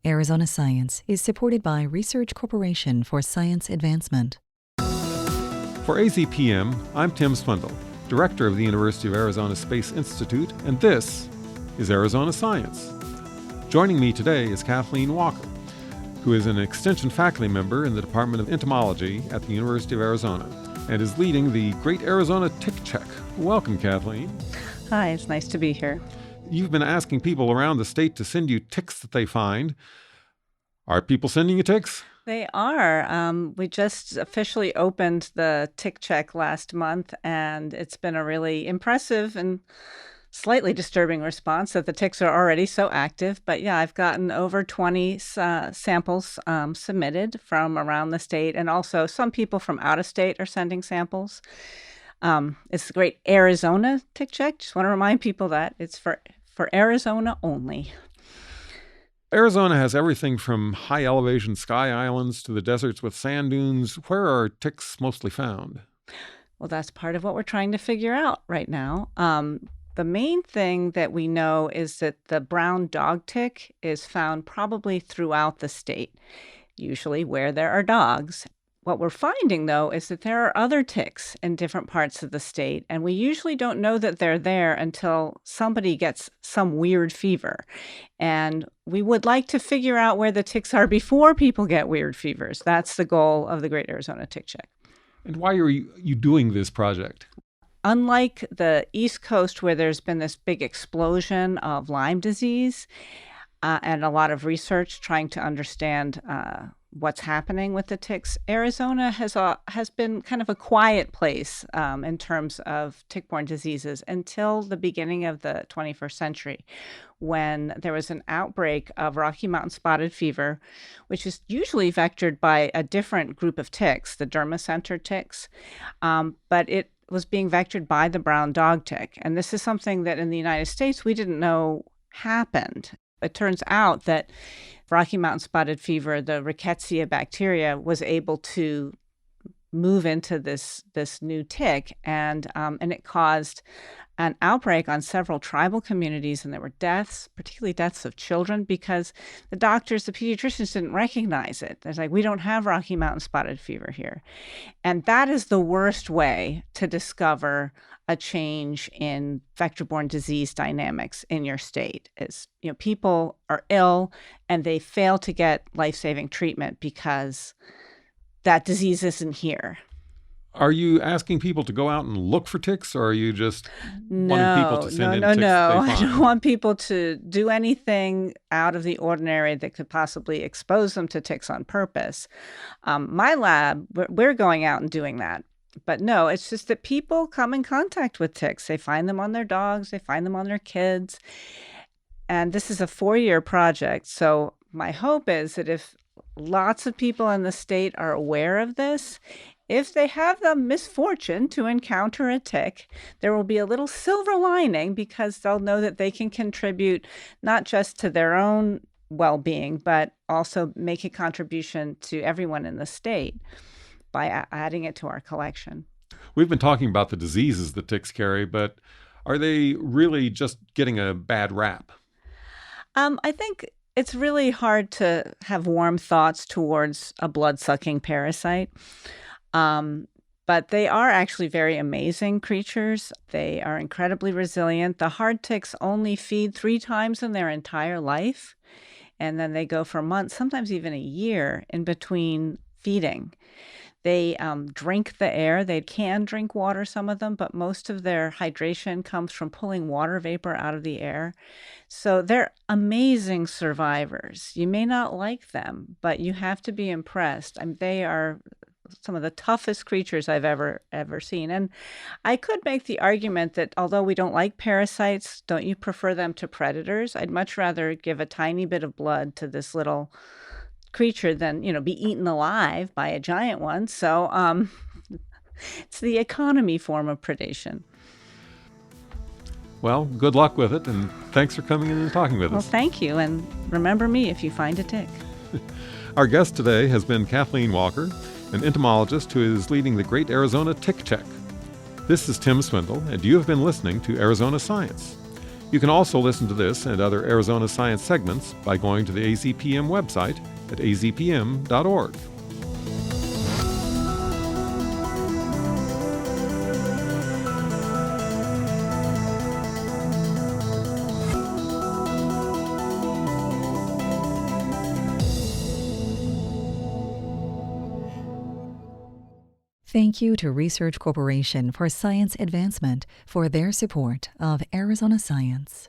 Arizona Science is supported by Research Corporation for Science Advancement. For AZPM, I'm Tim Swindle, Director of the University of Arizona Space Institute, and this is Arizona Science. Joining me today is Kathleen Walker, who is an Extension faculty member in the Department of Entomology at the University of Arizona and is leading the Great Arizona Tick Check. Welcome, Kathleen. Hi, it's nice to be here. You've been asking people around the state to send you ticks that they find. Are people sending you ticks? They are. We just officially opened the Tick Check last month, and it's been a really impressive and slightly disturbing response that the ticks are already so active. But yeah, I've gotten over 20 samples submitted from around the state, and also some people from out of state are sending samples. It's the Great Arizona Tick Check. Just want to remind people that it's for Arizona only. Arizona has everything from high elevation sky islands to the deserts with sand dunes. Where are ticks mostly found? Well, that's part of what we're trying to figure out right now. The main thing that we know is that the brown dog tick is found probably throughout the state, usually where there are dogs. What we're finding, though, is that there are other ticks in different parts of the state, and we usually don't know that they're there until somebody gets some weird fever. And we would like to figure out where the ticks are before people get weird fevers. That's the goal of the Great Arizona Tick Check. And why are you doing this project? Unlike the East Coast, where there's been this big explosion of Lyme disease and a lot of research trying to understand what's happening with the ticks, Arizona has been kind of a quiet place in terms of tick-borne diseases until the beginning of the 21st century, when there was an outbreak of Rocky Mountain spotted fever, which is usually vectored by a different group of ticks, the dermacentered ticks, but it was being vectored by the brown dog tick. And this is something that in the United States we didn't know happened. It turns out that Rocky Mountain spotted fever, the Rickettsia bacteria, was able to move into this new tick, and it caused an outbreak on several tribal communities, and there were deaths, particularly deaths of children, because the doctors, the pediatricians, didn't recognize it. They're like, we don't have Rocky Mountain spotted fever here. And that is the worst way to discover a change in vector-borne disease dynamics in your state. Is, people are ill and they fail to get life-saving treatment because that disease isn't here. Are you asking people to go out and look for ticks, or are you just wanting people to send in ticks No. they find? I don't want people to do anything out of the ordinary that could possibly expose them to ticks on purpose. My lab, we're going out and doing that. But no, it's just that people come in contact with ticks. They find them on their dogs, they find them on their kids. And this is a 4-year project. So my hope is that if lots of people in the state are aware of this, if they have the misfortune to encounter a tick, there will be a little silver lining, because they'll know that they can contribute not just to their own well-being, but also make a contribution to everyone in the state by adding it to our collection. We've been talking about the diseases that ticks carry, but are they really just getting a bad rap? I think it's really hard to have warm thoughts towards a blood-sucking parasite. But they are actually very amazing creatures. They are incredibly resilient. The hard ticks only feed 3 times in their entire life, and then they go for months, sometimes even a year, in between feeding. They drink the air. They can drink water, some of them, but most of their hydration comes from pulling water vapor out of the air. So they're amazing survivors. You may not like them, but you have to be impressed. They are some of the toughest creatures I've ever seen. And I could make the argument that although we don't like parasites, don't you prefer them to predators? I'd much rather give a tiny bit of blood to this little creature than, be eaten alive by a giant one. So it's the economy form of predation. Well, good luck with it, and thanks for coming in and talking with us. Well, thank you, and remember me if you find a tick. Our guest today has been Kathleen Walker, an entomologist who is leading the Great Arizona Tick Check. This is Tim Swindle, and you have been listening to Arizona Science. You can also listen to this and other Arizona Science segments by going to the AZPM website at azpm.org. Thank you to Research Corporation for Science Advancement for their support of Arizona Science.